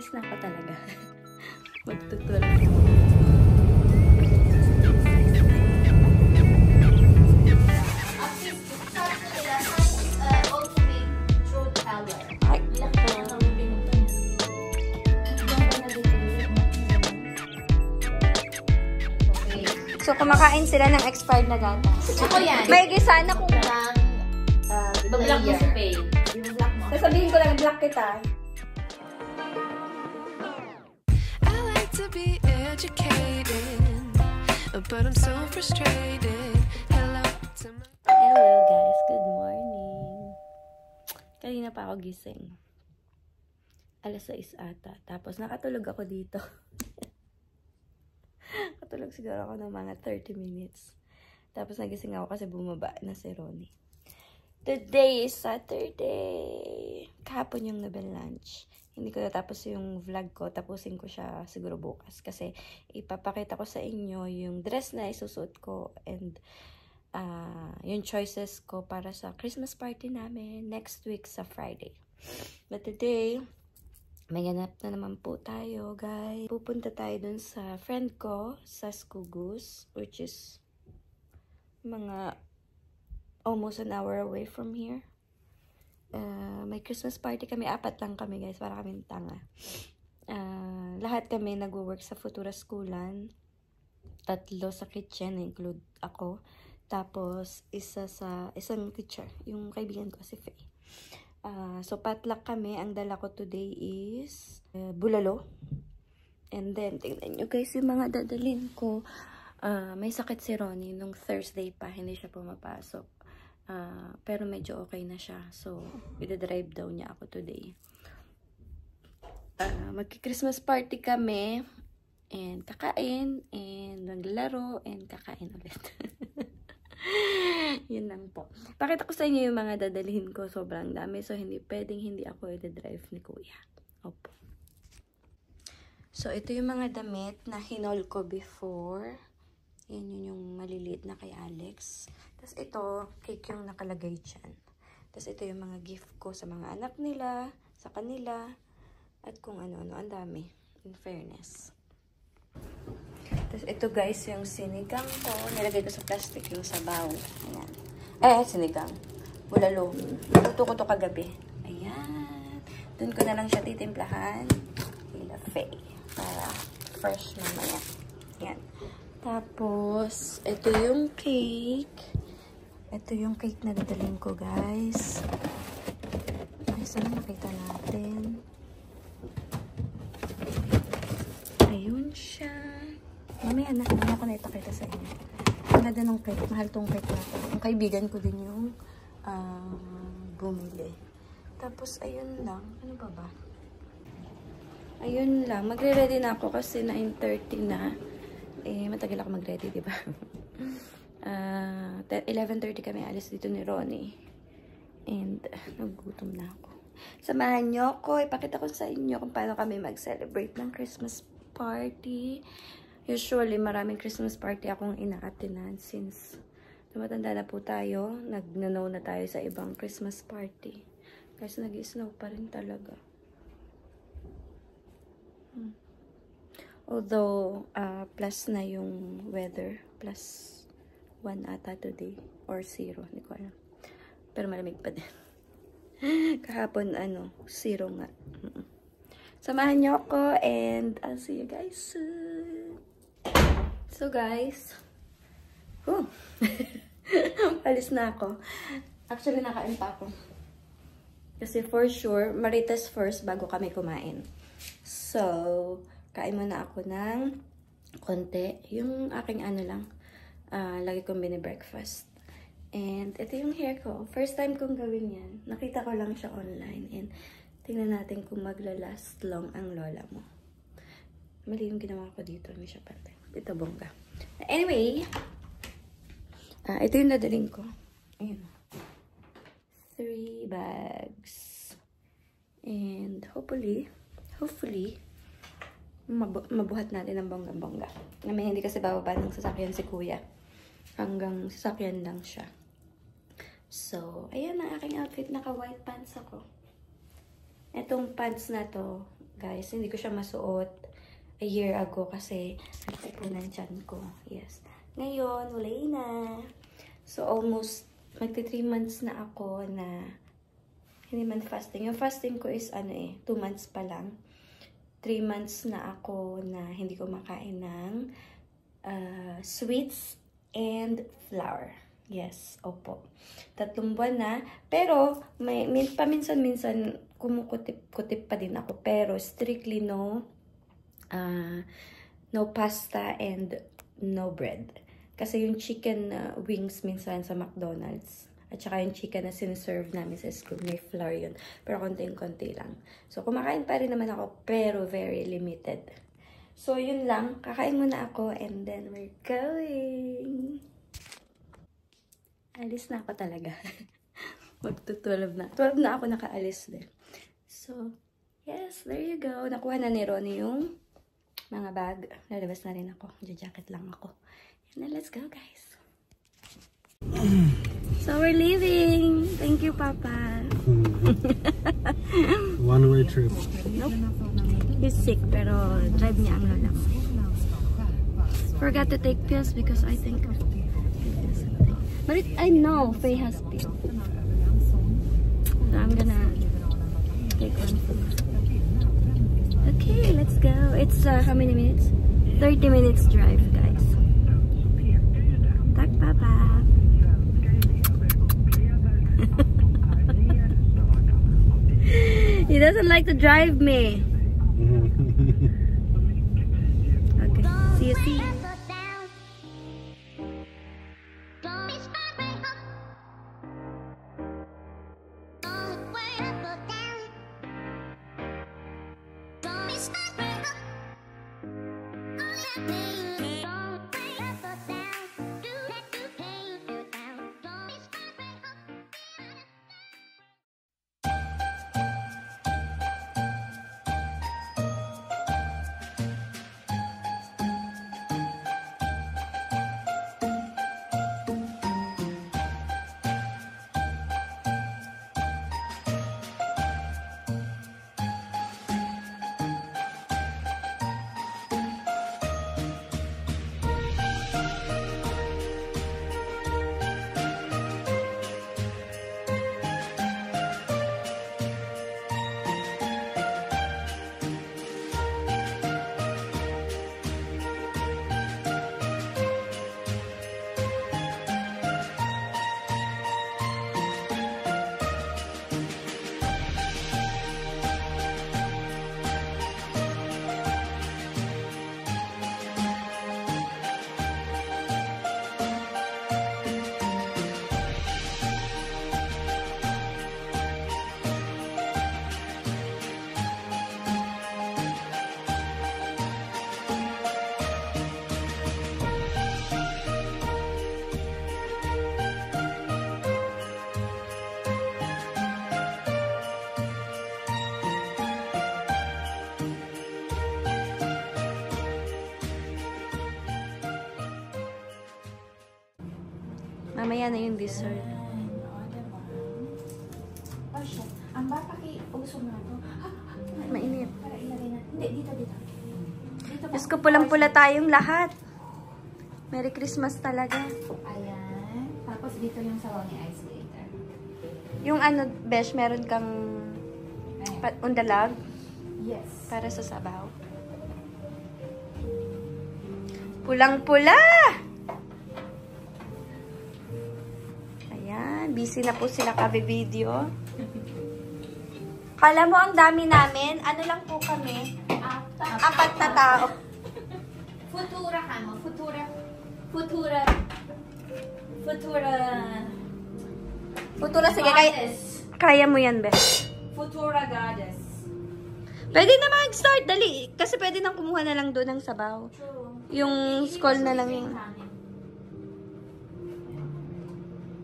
Alis na ako talaga. Magtutul. So, kumakain sila ng expired na gatas. Ako yan. May gisa na kung ibablock mo si Faye. sasabihin ko lang, block kita. I like to be educated, but I'm so frustrated. Hello Guys, good morning. Kanina pa ako gising. Alas 6 ata. Tapos nakatulog ako dito. Katulog siguro ako ng mga 30 minutes. Tapos nagising ako kasi bumaba na si Ronnie. Today is Saturday. Kahapon yung Nobel lunch. Hindi ko natapos yung vlog ko. Tapusin ko siya siguro bukas. Kasi ipapakita ko sa inyo yung dress na isusuot ko. And yung choices ko para sa Christmas party namin next week sa Friday. But today, may ganap na naman po tayo, guys. Pupunta tayo dun sa friend ko sa Skugus, which is mga almost an hour away from here. May Christmas party kami. 4 lang kami, guys. Para kaming tanga. Lahat kami nag-work sa Futura Schoolan. 3 sa kitchen, include ako. Tapos, isang teacher, yung kaibigan ko, si Faye. So, potluck kami. Ang dala ko today is bulalo. And then, tingnan nyo guys, yung mga dadalhin ko. May sakit si Ronnie nung Thursday pa. Hindi siya pumapasok. Pero medyo okay na siya. So, ida-drive daw niya ako today. Magki-Christmas party kami. And kakain. And maglaro. And kakain ulit. Yun lang po. Pakita ko sa inyo yung mga dadalhin ko. Sobrang dami. So, hindi ako i-drive ni Kuya. Opo. So, ito yung mga damit na hinol ko before. Yan yung maliliit na kay Alex. Tapos ito, cake yung nakalagay dyan. Tapos ito yung mga gift ko sa mga anak nila, sa kanila, at kung ano-ano. Ang dami. In fairness. Tapos ito guys, yung sinigang ko. Nilagay ko sa plastic yung sabaw. Ayan. Sinigang. Bulalo. Luto ko to kagabi. Ayan. Doon ko na lang siya titimplahan. Ila Faye. Para fresh mamaya. Ayan. Tapos, ito yung cake. Ito yung cake na dadalhin ko guys. Ay, sana makita natin. Ayun siya. Mamaya na ako na ipakita sa inyo. Ang ganda ng cake. Mahal tong cake na to. Ang kaibigan ko din yung bumili. Tapos, ayun lang. Ano ba? Ayun lang. Magre-ready na ako kasi 9:30 na. Matagal ako mag-ready, diba? 11:30 kami alis dito ni Ronnie. And, nagugutom na ako. Samahan nyo ako. Ipakita ko sa inyo kung paano kami mag-celebrate ng Christmas party. Usually, maraming Christmas party akong ina-attendan since tumatanda na po tayo. Nag-know na tayo sa ibang Christmas party. Kasi nag-snow pa rin talaga. Although, plus na yung weather. Plus 1 ata today. Or 0. Hindi ko alam. Pero malamig pa din. Kahapon, 0 nga. Samahan nyo ako and I'll see you guys soon. So guys, alis na ako. Actually, nakain pa ako. Kasi for sure, marites first bago kami kumain. So, kain muna ako ng konti. Yung aking lang, lagi kong bini-breakfast. And ito yung hair ko. First time kong gawin yan. Nakita ko lang siya online. And tingnan natin kung magla-last long ang lola mo. Mali yung ginawa ko dito. Hindi siya pati. Ito bongga. Anyway, ito yung dadalhin ko. Ayun. 3 bags. And hopefully, mabuhat natin ang bongga-bongga. Namin hindi kasi bababa ng sasakyan si Kuya. Hanggang sasakyan lang siya. So, ayan ang aking outfit. Naka-white pants ako. Itong pants na to, Guys, hindi ko siya masuot a year ago kasi nagtipunan tiyan ko. Yes. Ngayon, wala na. So, almost magti 3 months na ako na hindi man fasting. Yung fasting ko is 2 months pa lang. 3 months na ako na hindi ko makain ng sweets and flour. Yes, opo. 3 buwan na. Pero, paminsan-minsan, kumukutip-kutip pa din ako. Pero, strictly no pasta and no bread. Kasi yung chicken wings minsan sa McDonald's. At saka yung chicken na siniserve namin sa school, may flour yun. Pero konting-konti lang. So, kumakain pa rin naman ako, pero very limited. So, yun lang. Kakain muna ako, and then we're going. Alis na ako talaga. Magto-12 na. 12 na ako nakaalis din. So, yes, there you go. Nakuha na ni Ronnie yung mga bag. Lalabas na rin ako. Jacket lang ako. And then, let's go, guys. So, we're leaving. Thank you, Papa. One-way trip. Nope. He's sick, pero drive niya ang lola ko. Forgot to take pills because I think something. But I know Faye has pills. So, I'm gonna take one. Okay, let's go. It's how many minutes? 30 minutes drive, guys. Tak, Papa. He doesn't like to drive me. Okay, see you. Mamaya na yung dessert. Oh, shit. Ang ba paki-uso na ito? Mainit. Para ilagay na. Hindi, dito. Dito Diyos ko, pulang-pula tayong lahat. Merry Christmas talaga. Ayan. Tapos dito yung sabaw ni ice later. Yung Besh, meron kang undalag Yes. para sa sabaw. Pulang-pula! Ayan, busy na po sila kabe-video. Kala mo ang dami namin? Ano lang po kami? 4 na tao. Futura ka mo. Futura, sige, kaya mo yan, Besh. Futura goddess. Pwede na mag-start, dali. Kasi pwede nang kumuha na lang doon ng sabaw. True. Yung skull na lang yung...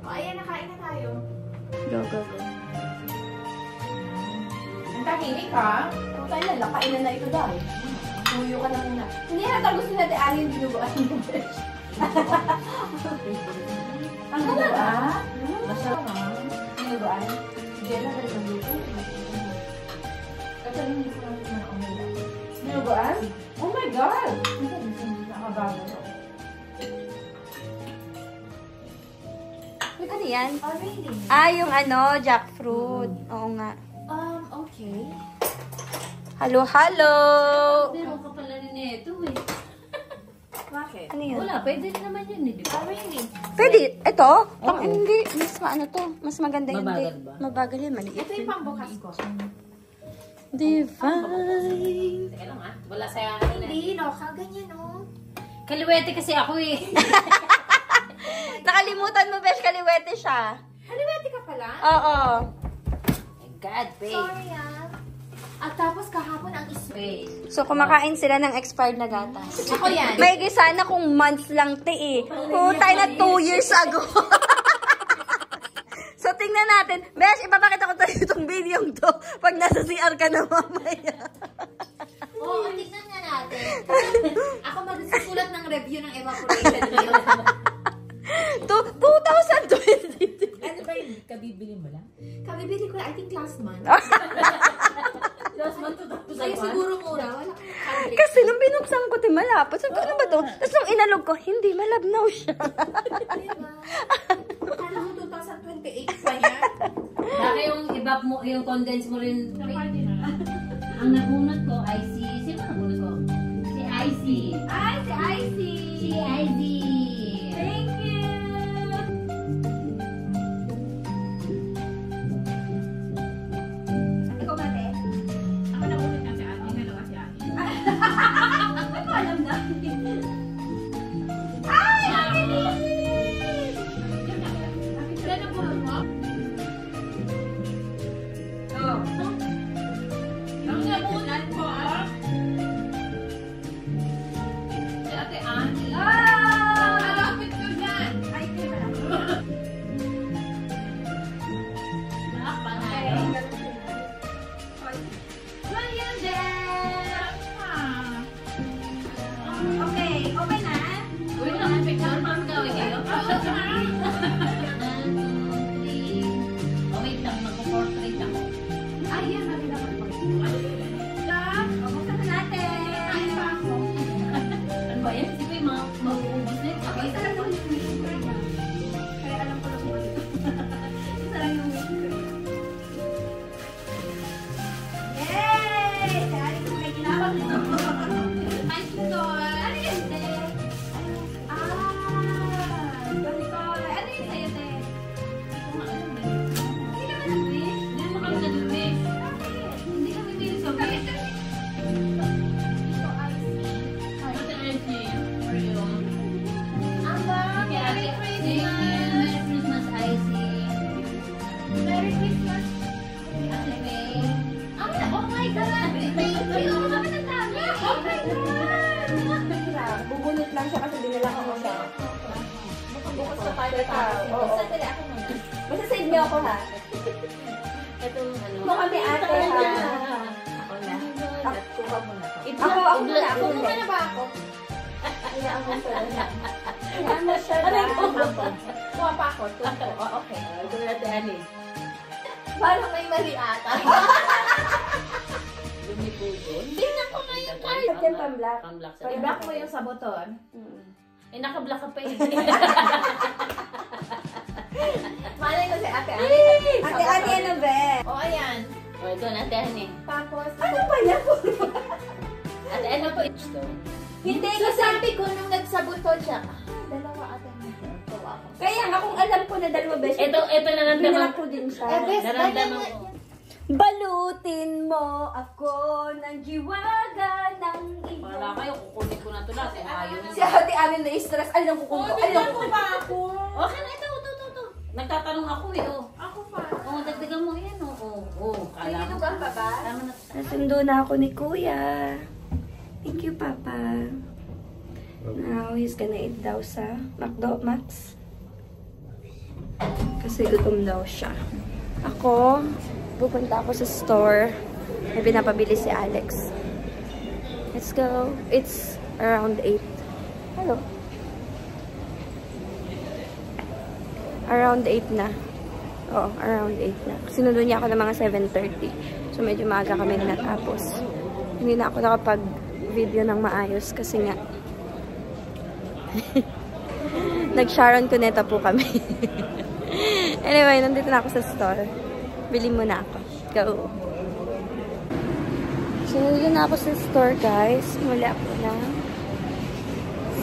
O, ayan, nakain na tayo. Go. Ang tahimik ha? Kung kailan, lakain na ito dahil. Tuyo ka na muna. Hindi na gusto natin alin dinuguan mo. Ang talaga? Masarap ha? Dinuguan? Diyan na rin ang luto. Kasi hindi ko natin na dinuguan? Oh my God! Nakabago. Ano yan? Oh, really? Ah, yung ano, jackfruit. Oo nga. Okay. Halo, halo! Meron ka pala rin ito eh. Bakit? Ano yan? Wala, pwede rin naman yun eh, di ba? Oh, really? Pwede. Ito? Hindi. Mas ano to. Mas maganda yun. Mabagal ba? Mabagal yun. Maliit. Ito yung pangbukas ko. Divine. Teka lang ah, wala sa ano na. Hindi, no. Kaganyan, no. Kaliwete kasi ako eh. Nakalimutan mo, Besh. Kaliwete siya. Haliwete ka pala? Oo. My God, babe. Sorry, ah. At tapos kahapon ang Wait. So, kumakain sila ng expired na gatas. Ako yan. May sana kung months lang eh. Putay na 2 years ago. So, tingnan natin. Besh, ipapakita ko tayo itong video to pag nasa CR ka na mamaya. Oo, tignan nga natin. Ako magsusulat ng review ng evaporation milk. 2020. Ano ba yun? Kabibili mo lang? Kabibili ko, I think last month. Last month to Ay, siguro mura. Wala. Kasi nung binuksan ko, malapot. Sabi ko, ano ba to? Tapos nung inalog ko, hindi, malabnaw siya. Diba? Kala ko 2028 pa yan. Baka yung ibap mo, yung condense mo rin. Ang nabunot ko ay sino nabunot ko? Si Icy. Ay, si Icy! Si Icy. Thank you! Ikaw ba, te? Ako nabunod na si Ate. Nalawa si Ate. Ay, ko alam na. Ay, ang galing! Sila na bunod mo? Oh. Ang nabunan ko si Ate Annie. Ah! Malapit ko dyan. Ay, di ba lang? Malakpan na. Well, yun din! Okay, open na. Uy, nakapicture pa ang gawin kayo. 1, 2, 3. Oh, wait lang. Magpo-portrait ako. Ay, yan, sabi na ko. Stop! Buksan na natin! Ay, pa ako. Ano ba yan? Kasi ko yung mga mag-uubos na yun. Ako, isa lang yung wish ko niya. Kaya alam ko lang mo. Isa lang yung wish ko. Yay! Dahil ko may ginabang nito. Ay, ito. Ano yun, te? Ah! Ganito. Ano yun sa'yo, te? Hindi naman ang wish. Hindi mo kami nag-wish. Bakit? Hindi kami pili sa wish. Ito ay Ate Angie, for you. ang bang! Kaya Ate Thank you. Merry Christmas, Icy. Merry Christmas! Ate May. Oh my God! Thank you! Ang dami! Oh my God! Bubunot lang siya kasi dinala ko siya. Bukas na tayo tayo. Sandali ako muna. Basta save niyo ako ha. Itong ano. Mo kami ate ha. Ako na. Kuha mo na to. Ako muna. Ako muna ba ako? Hayaan mo siya na. Hayaan mo siya na. Kuha pa ako. Okay. Ito na Ate Annie. Parang may mali ata. Lumipugod. Tingnan ko na yung card. Yung pang-black. Pang-black sa I-black mo yung sa buton. Eh, naka-black ka pa eh. Malay ko si Ate Ani. Ate Ani ano be? O ayan. O, ito na Ate Annie. Tapos, ano ba yan? Ate Annie po ito. Hindi, so sabi ko nung nagsabuton siya, dalawa ate mo. Kaya nga kung alam ko na dalawa beses, Ito na lang binalak ko din siya. Naramdaman ko. Balutin mo ako ng jiwaga ng iyo. Wala kayo, kukunin ko na ito lahat. Eh, ayaw Si Ate Ani na-stress. Alin ang kukunin ko? Alin ang kukunin ko? ako? Okay na, ito. Nagtatanong ako eh, oh. Ako pa. Oh, dagdagan mo yan, oh. Oh, kala Dito mo. ba pa ba? Tama na. Nasundo na ako ni Kuya. Thank you, Papa. Now, he's gonna eat daw sa McDo Max. Kasi gutom daw siya. Ako, pupunta ako sa store. May pinapabili si Alex. Let's go. It's around 8. Hello. Around 8 na. Oo, around 8 na. Sinundo niya ako ng mga 7:30. So, medyo maaga kami natapos. Hindi na ako makapag-video ng maayos kasi nga nag-Sharon Cuneta po kami. Anyway, nandito na ako sa store. Bili muna ako. Go! So, nandito na ako sa store, guys. Muli ako na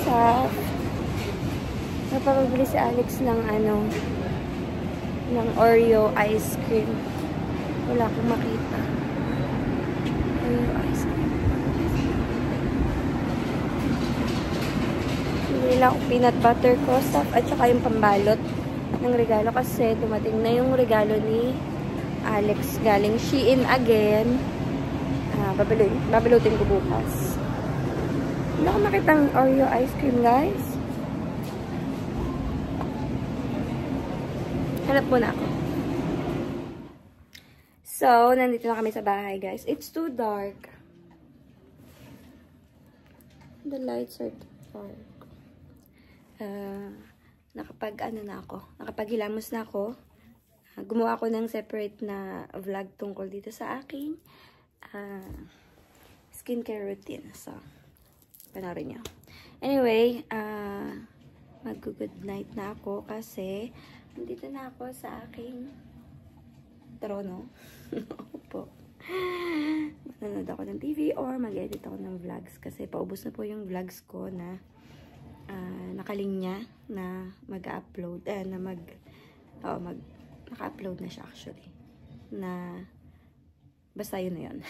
sa napapabili si Alex ng ng Oreo ice cream. Wala akong makita. Oreo ice cream. Nila ako peanut butter ko at saka yung pambalot ng regalo kasi dumating na yung regalo ni Alex galing Shein again. Babalutin ko bukas. Hindi ako makita ng Oreo ice cream, guys. Hanap muna ako. So, nandito na kami sa bahay, guys. It's too dark. The lights are too dark. Nakapaghilamos na ako. Gumawa ako ng separate na vlog tungkol dito sa aking skincare routine. So, panoorin nyo. Anyway, mag-good night na ako kasi nandito na ako sa aking trono. Opo. Manonood ako ng TV or mag-edit ako ng vlogs kasi paubos na po yung vlogs ko na nakalinya na mag-upload naka-upload na siya actually na basta yun na yun.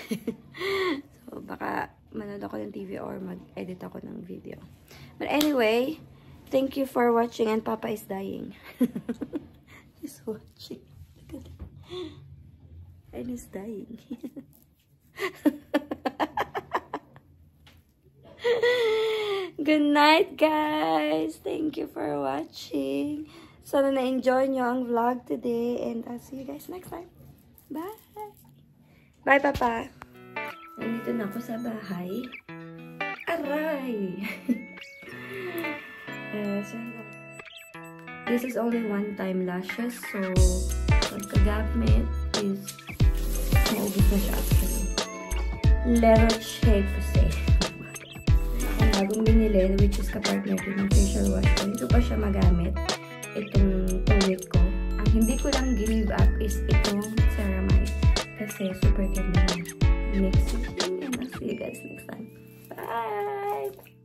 So baka manood ako ng TV or mag-edit ako ng video, but anyway, thank you for watching and Papa is dying. He's watching. Look at it. And he's dying. Good night, guys. Thank you for watching. Sana na-enjoy nyo ang vlog today. And I'll see you guys next time. Bye. Bye, Papa. Nandito na ako sa bahay. Aray! This is only one-time lashes. So, pagkagamit is maubos na siya actually. Letter shape kasi. Bagong binili, which is kapartner din ng facial wash ko. Hindi ko pa siya magamit. Itong tunic ko. Ang hindi ko lang give up is itong ceramide. Kasi super ganda na. Next, and I'll see you guys next time. Bye!